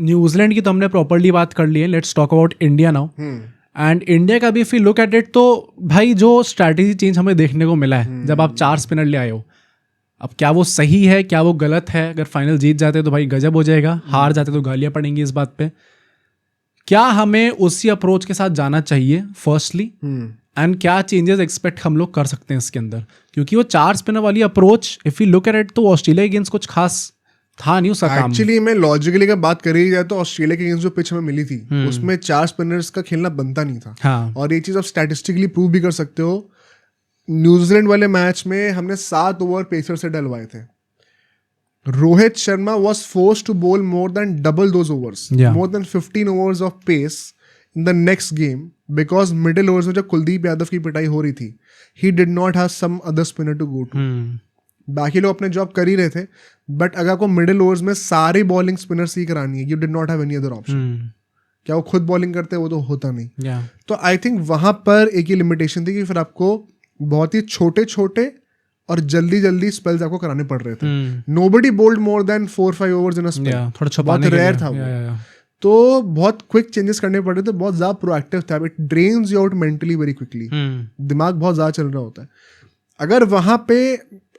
New Zealand की तो हमने प्रॉपरली बात कर ली है, let's talk about India now. And India का भी if you look at it, तो भाई जो स्ट्रैटेजी चेंज हमें देखने को मिला है जब आप 4 स्पिनर ले आए हो, अब क्या वो सही है, क्या वो गलत है? अगर फाइनल जीत जाते तो भाई गजब हो जाएगा, हार जाते तो गालियां पड़ेंगी इस बात पे। क्या हमें उसी अप्रोच के साथ जाना चाहिए फर्स्टली, एंड क्या चेंजेस एक्सपेक्ट हम लोग कर सकते हैं इसके अंदर? क्योंकि वो 4 स्पिनर वाली approach if you look at it, तो ऑस्ट्रेलिया के अगेंस्ट कुछ खास था नहीं उसका काम। एक्चुअली मैं लॉजिकली अगर बात करी जाए तो ऑस्ट्रेलिया के अगेंस्ट जो पिच हमें मिली थी उसमें 4 स्पिनर्स का खेलना बनता नहीं था। हाँ। और ये चीज आप स्टैटिस्टिकली प्रूव भी कर सकते हो। न्यूजीलैंड वाले मैच में हमने 7 ओवर पेसर से डलवाए थे। Rohit Sharma was forced to bowl more than double those overs, more than 15 overs of pace in the next game because middle overs में जब कुलदीप यादव की पिटाई हो रही थी, he did not have some other spinner to go to. बाकी लोग अपने जॉब कर ही रहे थे, बट अगर आपको मिडिल ओवर्स में सारी बॉलिंग स्पिनर्स ही करानी है, you did not have any other option. क्या वो खुद बॉलिंग करते वो तो होता नहीं। तो आई थिंक वहां पर एक ही लिमिटेशन थी कि फिर आपको बहुत ही छोटे छोटे और जल्दी जल्दी स्पेल्स आपको कराने पड़ रहे थे। Nobody bowled more than 4-5 overs in a spell, बहुत रेयर था वो। तो बहुत क्विक चेंजेस करने पड़ रहे थे, बहुत ज्यादा प्रोएक्टिव था। It drains you out mentally very quickly, दिमाग बहुत ज्यादा चल रहा होता है। अगर वहां पे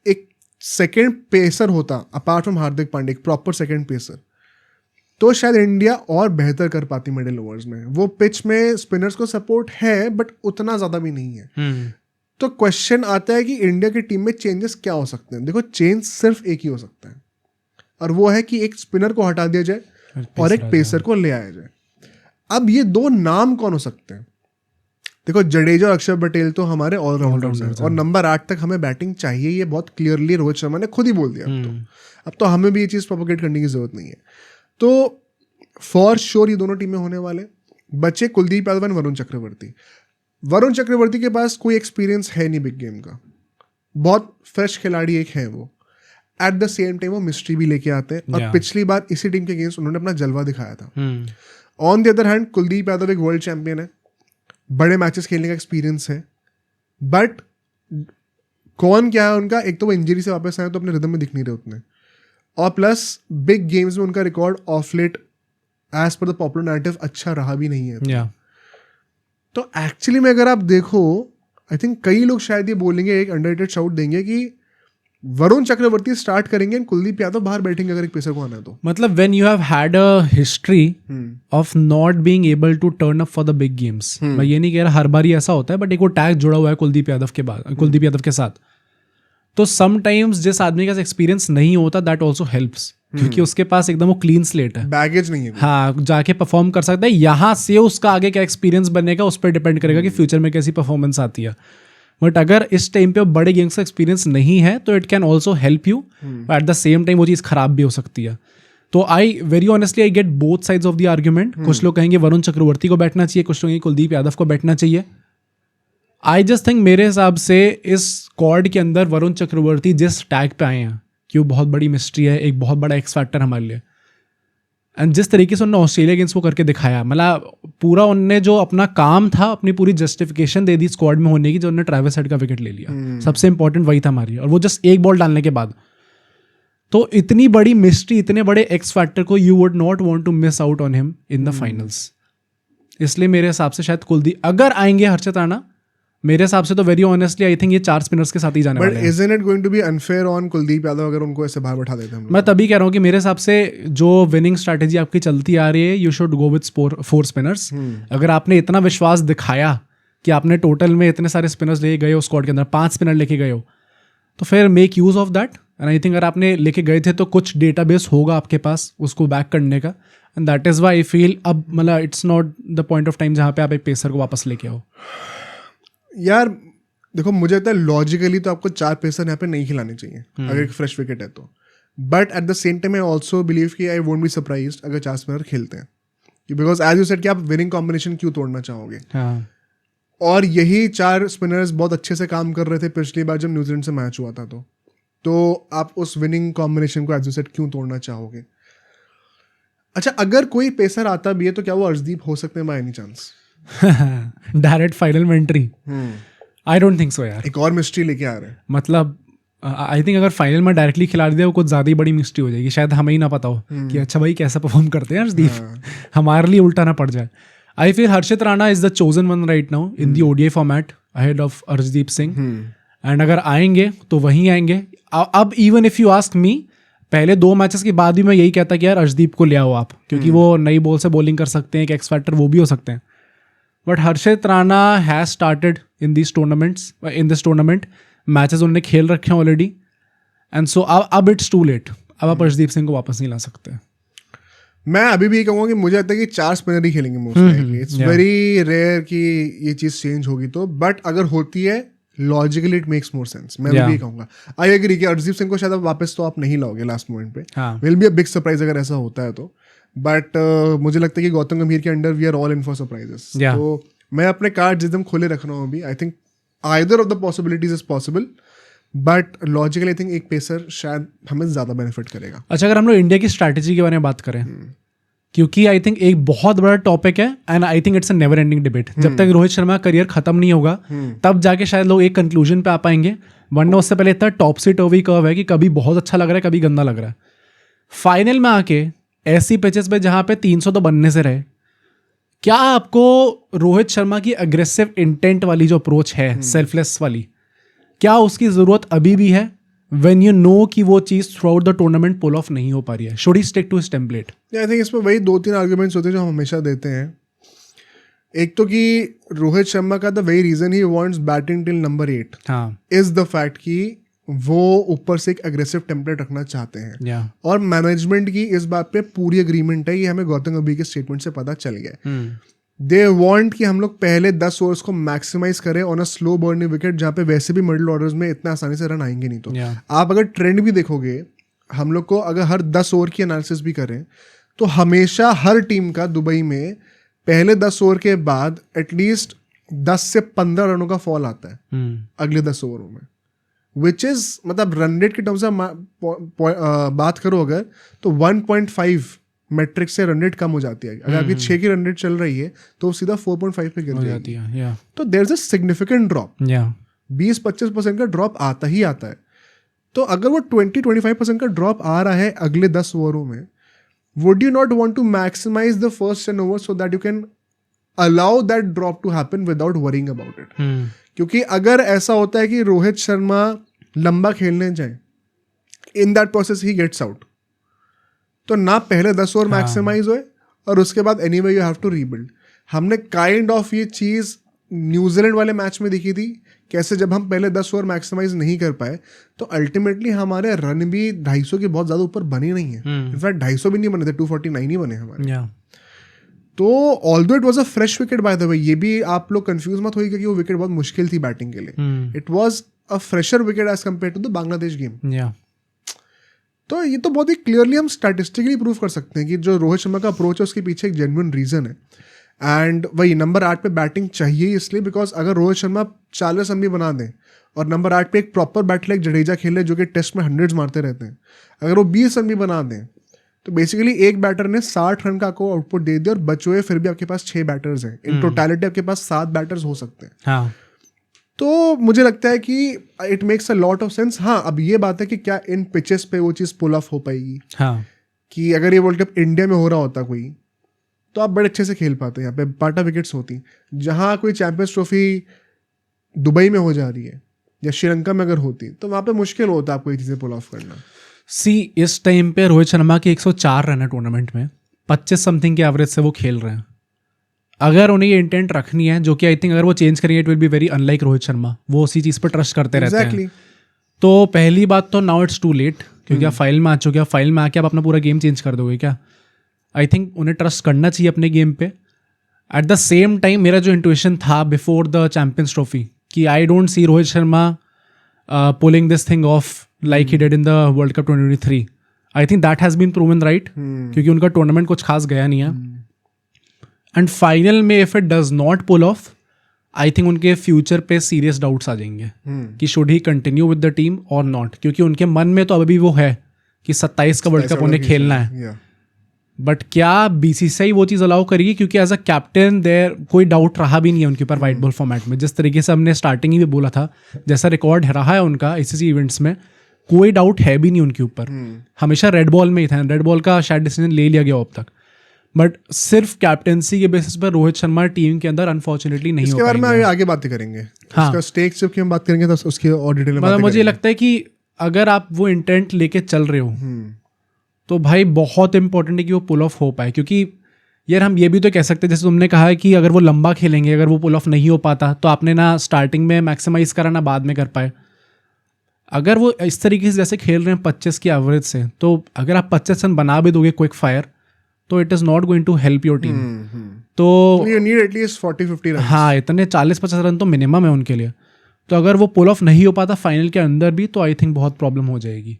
एक सेकेंड पेसर होता अपार्ट फ्रॉम हार्दिक पांड्या, एक प्रॉपर सेकेंड पेसर, तो शायद इंडिया और बेहतर कर पाती मिडिल ओवर्स में। वो पिच में स्पिनर्स को सपोर्ट है बट उतना ज्यादा भी नहीं है। तो क्वेश्चन आता है कि इंडिया की टीम में चेंजेस क्या हो सकते हैं। देखो, चेंज सिर्फ एक ही हो सकता है, और वो है कि एक स्पिनर को हटा दिया जाए और एक पेसर को ले आया जाए। अब ये 2 नाम कौन हो सकते हैं? देखो, जडेजा और अक्षर पटेल तो हमारे ऑलराउंडर्स हैं, और नंबर 8 तक हमें बैटिंग चाहिए, ये बहुत क्लियरली रोहित शर्मा ने खुद ही बोल दिया। अब तो हमें भी ये चीज़ प्रोपोगेट करने की जरूरत नहीं है। तो फॉर श्योर ये दोनों टीमें होने वाले। बचे कुलदीप यादव और वरुण चक्रवर्ती। वरुण चक्रवर्ती के पास कोई एक्सपीरियंस है नहीं बिग गेम का, बहुत फ्रेश खिलाड़ी एक है वो। एट द सेम टाइम वो मिस्ट्री भी लेके आते हैं, और पिछली बार इसी टीम के अगेंस्ट उन्होंने अपना जलवा दिखाया था। On the other hand, Kuldeep Yadav एक वर्ल्ड चैंपियन है, बड़े मैचेस खेलने का एक्सपीरियंस है, बट कौन क्या है उनका, एक तो वो इंजरी से वापस आए तो अपने रिदम में दिख नहीं रहे उतने, और प्लस बिग गेम्स में उनका record of late as per the popular narrative अच्छा रहा भी नहीं है। तो एक्चुअली में अगर आप देखो, आई थिंक कई लोग शायद ये बोलेंगे, एक अंडररेटेड शाउट देंगे कि वरुण चक्रवर्ती स्टार्ट करेंगे एंड कुलदीप यादव बाहर बैठेंगे अगर एक पेसर को आना है तो। मतलब when you have had a history of not being able to turn up for the big games, मैं ये नहीं कह रहा हर बार ही ऐसा होता है, बट एक वो टैग जुड़ा हुआ है कुलदीप यादव के साथ, तो समटाइम्स जिस आदमी का एक्सपीरियंस नहीं होता दैट ऑल्सो हेल्प्स, क्योंकि उसके पास एकदम वो क्लीन स्लेट है, बैगेज नहीं है, हाँ, जाके परफॉर्म कर सकता है। यहाँ से उसका आगे क्या एक्सपीरियंस बनेगा उस पर डिपेंड करेगा कि फ्यूचर में कैसी परफॉर्मेंस आती है। बट अगर इस टाइम पे बड़े गेम्स का एक्सपीरियंस नहीं है तो it can also help you, at the same time वो चीज़ खराब भी हो सकती है। तो I very honestly I get both sides of the argument. कुछ लोग कहेंगे वरुण चक्रवर्ती को बैठना चाहिए, कुछ लोग कहेंगे कुलदीप यादव को बैठना चाहिए। आई जस्ट थिंक मेरे हिसाब से इस स्क्वाड के अंदर वरुण चक्रवर्ती जिस टैग पे आए हैं कि वो बहुत बड़ी मिस्ट्री है, एक बहुत बड़ा एक्स फैक्टर हमारे लिए, एंड जिस तरीके से उन्होंने ऑस्ट्रेलिया गेम्स को करके दिखाया, मतलब पूरा उनने जो अपना काम था, अपनी पूरी जस्टिफिकेशन दे दी स्क्वाड में होने की, जो उन्होंने ट्रेविस हेड का विकेट ले लिया, सबसे इंपॉर्टेंट वही था हमारी, और वो जस्ट एक बॉल डालने के बाद। तो इतनी बड़ी मिस्ट्री, इतने बड़े एक्स फैक्टर को you would not want to miss out on him in the finals. इसलिए मेरे हिसाब से शायद कुलदीप अगर आएंगे हर्षित राणा, मेरे हिसाब से तो वेरी ऑनेस्टली आई थिंक ये 4 स्पिनर्स के साथ ही जाने वाले हैं। But isn't it going to be unfair on Kuldeep Yadav अगर उनको ऐसे बाहर बैठा देते हैं? मैं तभी कह रहा हूँ कि मेरे हिसाब से जो विनिंग स्ट्रैटेजी आपकी चलती आ रही है, you should go with 4 spinners. अगर आपने इतना विश्वास दिखाया कि आपने टोटल में इतने सारे स्पिनर्स लेके गए हो स्क्वाड के अंदर, 5 स्पिनर लेके गए हो, तो फिर make use of that. And I think अगर आपने लेके गए थे तो कुछ डेटाबेस होगा आपके पास उसको बैक करने का, and that is why I feel अब मतलब it's not the point of time जहाँ पे आप एक पेसर को वापस लेके आओ। यार देखो, मुझे लगता है लॉजिकली तो आपको 4 पेसर यहाँ पे नहीं खिलाने चाहिए अगर एक फ्रेश विकेट है तो, but at the same time I also believe कि आई वोंट बी सरप्राइज्ड अगर 4 स्पिनर खेलते हैं, बिकॉज एज यू सेड कि आप विनिंग कॉम्बिनेशन क्यों तोड़ना चाहोगे। और यही 4 स्पिनर्स बहुत अच्छे से काम कर रहे थे पिछली बार जब न्यूजीलैंड से मैच हुआ था, तो आप उस विनिंग कॉम्बिनेशन को एज यू सेड क्यों तोड़ना चाहोगे। अच्छा, अगर कोई पेसर आता भी है तो क्या वो अर्शदीप हो सकते हैं by any chance? Direct final में entry? I don't think so यार। एक और मिस्ट्री लेके आ रहे हैं। मतलब आई थिंक अगर फाइनल में डायरेक्टली खिला दिया वो कुछ ज़्यादा ही बड़ी मिस्ट्री हो जाएगी, शायद हमें ही ना पता हो कि अच्छा भाई कैसा परफॉर्म करते हैं हर्षदीप, हमारे लिए उल्टा ना पड़ जाए. I feel Harshit Rana is the chosen one right now in the ODI format ahead of Arshdeep Singh. And अगर आएंगे तो वहीं आएंगे. अब even if you ask me, पहले 2 मैचेस के बाद भी मैं यही कहता कि यार अर्शदीप को ले आओ आप, क्योंकि वो नई बॉल से बॉलिंग कर सकते हैं, एक एक्स फैक्टर वो भी हो सकते हैं. But Harshit Rana has started in this tournament, matches उन्होंने खेल रखे हैं ऑलरेडी. एंड सो अब इट्स टू लेट. अब आप अर्शदीप सिंह को वापस नहीं ला सकते. मैं अभी भी कहूँगा कि मुझे लगता है कि 4 स्पिनर ही खेलेंगे मोस्टली. इट्स वेरी रेयर कि ये चीज़ चेंज होगी तो, बट अगर होती है logically it makes more sense. मैं भी कहूँगा आई एग्री कि अर्शदीप सिंह को शायद वापस तो आप नहीं लाओगे लास्ट मोमेंट पे. Will be a big surprise अगर ऐसा होता है तो. बट मुझे लगता है कि गौतम गंभीर के under we are all in for surprises. तो मैं अपने कार्ड एकदम खुले रख रहा हूँ अभी. I think either of the possibilities is possible, but logically I think एक पेसर शायद हमें ज़्यादा बेनिफिट करेगा. अच्छा, अगर हम लोग इंडिया की स्ट्रैटेजी के बारे में बात करें, क्योंकि आई थिंक एक बहुत बड़ा टॉपिक है and I think it's a never ending debate. जब तक रोहित शर्मा का करियर खत्म नहीं होगा तब जाके शायद लोग एक कंक्लूजन पे आ पाएंगे, वरना उससे पहले इतना टॉपसी टर्वी कर्व है कि कभी बहुत अच्छा लग रहा है, कभी गंदा लग रहा है. फाइनल में आके ऐसी पिचेस पे जहाँ पे 300 तो बनने से रहे, क्या आपको रोहित शर्मा की अग्रेसिव इंटेंट वाली जो अप्रोच है, सेल्फलेस वाली, क्या उसकी ज़रूरत अभी भी है when you know कि वो चीज़ throughout the tournament pull off नहीं हो पा रही है? Should he stick to his template? I think इसमें वही 2-3 आर्ग्यूमेंट्स होते हैं जो हम हमेशा देते हैं. एक तो कि रोहित शर्मा का the very reason he wants batting till number 8 is the fact कि वो ऊपर से एक अग्रेसिव टेम्पलेट रखना चाहते हैं. और मैनेजमेंट की इस बात पे पूरी एग्रीमेंट है. ये हमें गौतम गंभीर के स्टेटमेंट से पता चल गया. दे वांट कि हम लोग पहले 10 ओवर्स को मैक्सिमाइज करें on a slow burning wicket, जहाँ पे वैसे भी मिडिल ऑर्डर्स में इतना आसानी से रन आएंगे नहीं. तो आप अगर ट्रेंड भी देखोगे, हम लोग को अगर हर 10 ओवर की एनालिसिस भी करें तो हमेशा हर टीम का दुबई में पहले 10 ओवर के बाद एटलीस्ट 10 से 15 रनों का फॉल आता है अगले 10 ओवरों में, विच इज मतलब रन रेट के टर्म्स से बात करो अगर तो 1.5 मैट्रिक से रन रेट कम हो जाती है. अगर आपकी 6 की रन रेट चल रही है तो सीधा 4.5 पे गिर जाती है. तो there is a significant drop. 20-25% का ड्रॉप आता ही आता है. तो अगर वो 20-25% का ड्रॉप आ रहा है अगले 10 ओवरों में, would you not want to maximise the first 10 over so that you can allow that drop to happen without worrying about it? क्योंकि अगर ऐसा होता है कि रोहित शर्मा लंबा खेलने जाए, in that process he gets out, तो ना पहले 10 ओवर मैक्सिमाइज हुए और उसके बाद anyway you have to rebuild. हमने काइंड ऑफ ये चीज़ न्यूजीलैंड वाले मैच में देखी थी, कैसे जब हम पहले 10 ओवर मैक्सिमाइज नहीं कर पाए तो अल्टीमेटली हमारे रन भी 250 के बहुत ज़्यादा ऊपर बने नहीं है. इनफैक्ट 250 भी नहीं बने थे, 249 ही बने हमारे. तो although it was a fresh wicket by the way, ये भी आप लोग कंफ्यूज मत होइए कि वो विकेट बहुत मुश्किल थी बैटिंग के लिए. It was a fresher wicket as compare to the Bangladesh game. तो ये तो बहुत ही क्लियरली हम स्टैटिस्टिकली प्रूव कर सकते हैं कि जो रोहित शर्मा का अप्रोच है उसके पीछे एक जेन्युइन रीजन है. एंड वही नंबर 8 पे बैटिंग चाहिए इसलिए बिकॉज अगर रोहित शर्मा 40 रन भी बना दें और नंबर 8 पे एक प्रॉपर बैटर लाइक जडेजा खेले जो कि टेस्ट में 100s मारते रहते हैं, अगर वो 20 रन भी बना दें तो बेसिकली एक बैटर ने 60 रन का आपको आउटपुट दे दिया और बचे हुए फिर भी आपके पास 6 बैटर्स हैं. इन टोटलिटी आपके पास 7 बैटर्स हो सकते हैं. तो मुझे लगता है कि it makes a lot of sense. हाँ, अब ये बात है कि क्या इन पिचेस पे वो चीज़ पुल ऑफ हो पाएगी. कि अगर ये वर्ल्ड कप इंडिया में हो रहा होता कोई, तो आप बड़े अच्छे से खेल पाते. यहाँ पे पाटा विकेट्स होती. जहाँ कोई चैंपियंस ट्रॉफी दुबई में हो जा रही है या श्रीलंका में अगर होती तो वहाँ पे मुश्किल होता आपको ये चीज़ें पुल ऑफ करना. इस टाइम पे रोहित शर्मा के 104 रन है टूर्नामेंट में, 25 समथिंग के एवरेज से वो खेल रहे हैं. अगर उन्हें ये इंटेंट रखनी है, जो कि आई थिंक अगर वो चेंज करेंगे it will be very unlike Rohit Sharma, वो उसी चीज़ पर ट्रस्ट करते रहते हैं. तो पहली बात तो नाउ इट्स टू लेट, क्योंकि आप फाइल में आ चुके हैं. फाइल में आके आप अपना पूरा गेम चेंज कर दोगे क्या? आई थिंक उन्हें ट्रस्ट करना चाहिए अपने गेम पे. एट द सेम टाइम मेरा जो इंट्यूशन था बिफोर द चैंपियंस ट्रॉफी कि I don't see Rohit Sharma pulling this thing off like he did in the World Cup 2023. I think that has been proven right, क्योंकि उनका tournament कुछ खास गया नहीं है. एंड फाइनल में if it does not pull off, I think उनके future पे सीरियस डाउट्स आ जाएंगे कि should he continue with the team और नॉट, क्योंकि उनके मन में तो अभी वो है कि 27 का वर्ल्ड कप उन्हें खेलना है. बट क्या BCCI वो चीज़ अलाउ करेगी? क्योंकि एज अ कैप्टन देयर कोई डाउट रहा भी नहीं है उनके ऊपर वाइट बॉल फॉर्मेट में. जिस तरीके से हमने स्टार्टिंग ही भी बोला था, जैसा रिकॉर्ड रहा है उनका ICC इवेंट्स में, कोई डाउट है भी नहीं उनके ऊपर, हमेशा रेड बॉल में ही था, रेड बॉल का शायद डिसीजन ले लिया गया अब तक, बट सिर्फ कैप्टेंसी के बेसिस पर रोहित शर्मा टीम के अंदर अनफॉर्चुनेटली नहीं हो इसके बारे में आगे बातें करेंगे। हाँ। इसका स्टेक्स जब की हम बात करेंगे तो उसके और डिटेल में मतलब मुझे लगता है कि अगर आप वो इंटेंट लेके चल रहे हो तो भाई बहुत इंपॉर्टेंट है कि वो पुल ऑफ हो पाए, क्योंकि यार हम ये भी तो कह सकते हैं, जैसे तुमने कहा है कि अगर वो लंबा खेलेंगे, अगर वो पुल ऑफ नहीं हो पाता तो आपने ना स्टार्टिंग में मैक्सिमाइज करा ना बाद में कर पाए। अगर वो इस तरीके से जैसे खेल रहे हैं 25 की एवरेज से, तो अगर आप 25 रन बना भी दोगे क्विक फायर तो it is not going to help your team. तो यू नीड एटलीस्ट 40-50 रन। हाँ, इतने 40-50 रन तो मिनिमम है उनके लिए। तो अगर वो पुल ऑफ नहीं हो पाता फाइनल के अंदर भी तो आई थिंक बहुत प्रॉब्लम हो जाएगी।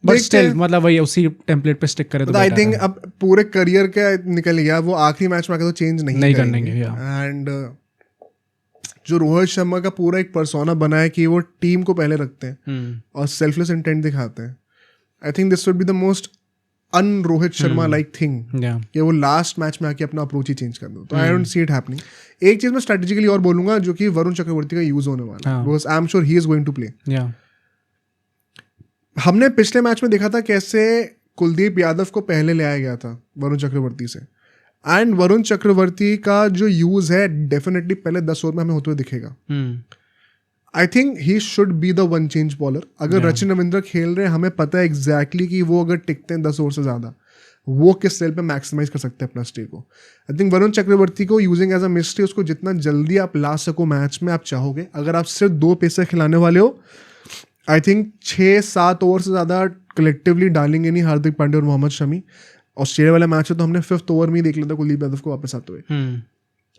बट स्टिल मतलब वही उसी टेम्पलेट पे स्टिक करे तो आई थिंक अब पूरे करियर का निकल गया, वो आखिरी मैच में आके तो चेंज नहीं करेंगे। एंड जो रोहित शर्मा का पूरा एक पर्सोना बना है कि वो टीम को पहले रखते हैं और सेल्फलेस इंटेंट दिखाते हैं, I think this would be the most un Rohit Sharma like thing कि वो लास्ट मैच में आके अपना अप्रोच ही चेंज कर दो। तो आई डोंट सी इट हैपनिंग। एक चीज मैं स्ट्रेटेजिकली और बोलूंगा जो कि वरुण चक्रवर्ती का यूज होने वाला है, because I am sure he is going to play. हमने पिछले मैच में देखा था कैसे कुलदीप यादव को पहले ले आया गया था वरुण चक्रवर्ती से, एंड वरुण चक्रवर्ती का जो यूज है डेफिनेटली पहले 10 ओवर में हमें होते हुए दिखेगा। I think he should be the one change bowler. अगर रचिन रविंद्र खेल रहे हैं, हमें पता है एग्जैक्टली कि वो अगर टिकते हैं 10 ओवर से ज़्यादा, वो किस सेल पे मैक्सिमाइज कर सकते हैं अपना स्टे को। आई थिंक वरुण चक्रवर्ती को यूजिंग एज अ मिस्ट्री, उसको जितना जल्दी आप ला सको मैच में आप चाहोगे। अगर आप सिर्फ 2 पेसर खिलाने वाले हो, आई थिंक 6-7 ओवर से ज़्यादा कलेक्टिवली डालेंगे नहीं हार्दिक पांड्या और मोहम्मद शमी। ऑस्ट्रेलिया वाला मैच है तो हमने 5th ओवर में ही देख लिया था कुलदीप यादव को वापस आते हुए।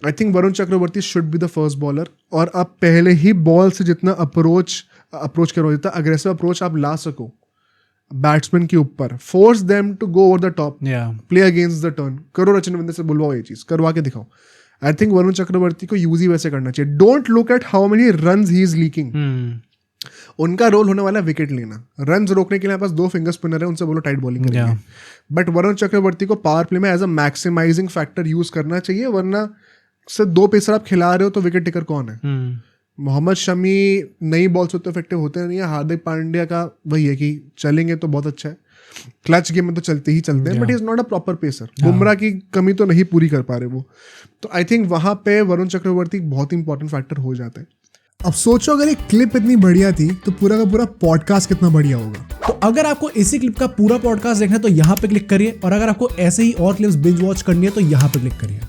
I think Varun Chakravarthy should be the first bowler, और आप पहले ही बॉल से जितना अप्रोच करो, जितना अग्रेसिव अप्रोच आप ला सको बैट्समैन के ऊपर, force them to go over the top, play against the turn करो। रचिन रविंद्र से बुलवाओ, ये चीज करवा के दिखाओ। आई थिंक वरुण चक्रवर्ती को यूज ही वैसे करना चाहिए। Don't look at how many runs he is leaking. उनका रोल होने वाला है विकेट लेना। रन्स रोकने के लिए पास 2 फिंगर स्पिनर है, उनसे बोलो टाइट बॉलिंग करेंगे। बट वरुण चक्रवर्ती को पावर प्ले में as a maximising factor use करना चाहिए, वरना से 2 पेसर आप खिला रहे हो तो विकेट टेकर कौन है? मोहम्मद शमी नई बॉल से तो इफेक्टिव होते नहीं है। हार्दिक पांड्या का वही है कि चलेंगे तो बहुत अच्छा है, क्लच गेम में तो चलते ही चलते हैं, but he is not a proper pacer. Bumrah की कमी तो नहीं पूरी कर पा रहे वो। तो आई थिंक वहां पे वरुण चक्रवर्ती बहुत इंपॉर्टेंट फैक्टर हो जाता है। अब सोचो अगर ये क्लिप इतनी बढ़िया थी तो पूरा का पूरा पॉडकास्ट कितना बढ़िया होगा। तो अगर आपको इसी क्लिप का पूरा पॉडकास्ट देखना है तो यहाँ पे क्लिक करिए, और अगर आपको ऐसे ही और क्लिप्स बिंज वॉच करनी है तो यहाँ पे क्लिक करिए।